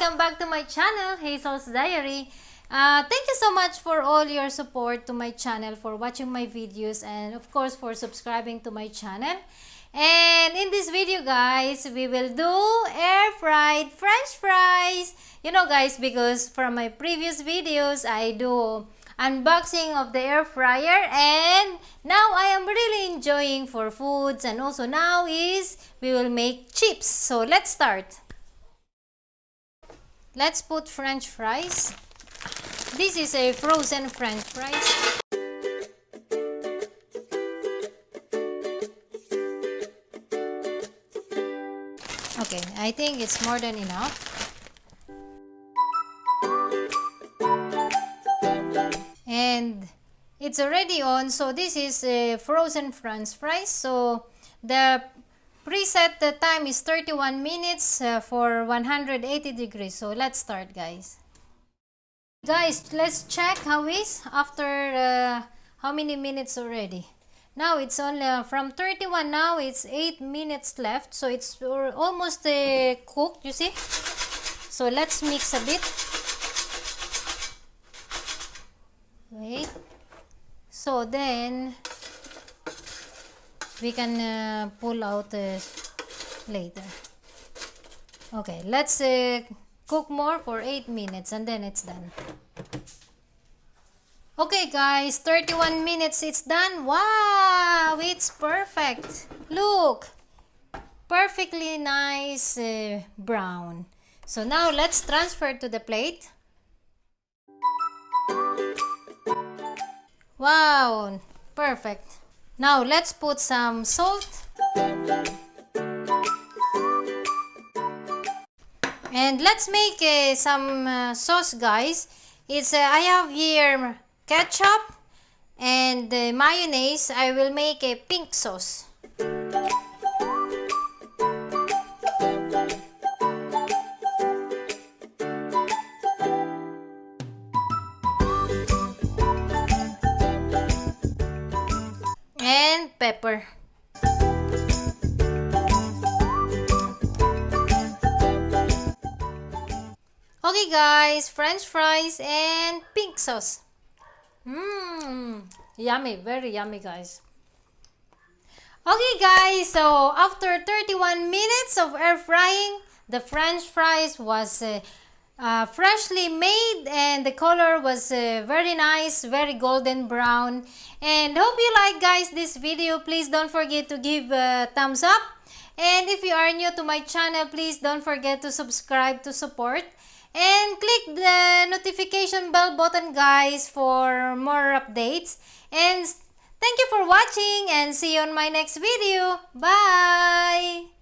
Welcome back to my channel, Hazel's Diary. Thank you so much for all your support to my channel, for watching my videos, and of course for subscribing to my channel. And in this video guys, we will do air fried french fries. You know guys, because from my previous videos, I do unboxing of the air fryer, and now I am really enjoying for foods, and also now is we will make chips. So let's start. Let's put french fries. This is a frozen french fries. Okay, I think it's more than enough. And it's already on, so this is a frozen french fries. So the preset time is 31 minutes for 180 degrees. So let's start guys. Guys, let's check how is after how many minutes already. Now it's only from 31, now it's 8 minutes left. So it's almost cooked, you see. So let's mix a bit. Wait. So then we can pull out later. Okay, let's cook more for 8 minutes and then it's done. Okay guys, 31 minutes, it's done. Wow, it's perfect. Look, perfectly nice brown. So now let's transfer to the plate. Wow, perfect. Now let's put some salt. And let's make some sauce guys. It's I have here ketchup and mayonnaise. I will make a pink sauce. And pepper. Okay guys, french fries and pink sauce. Yummy, very yummy guys. Okay guys, so after 31 minutes of air frying, the french fries was freshly made and the color was very nice, very golden brown. And hope you like guys this video. Please don't forget to give a thumbs up. And if you are new to my channel, please don't forget to subscribe to support. And click the notification bell button guys for more updates. And thank you for watching and see you on my next video. Bye!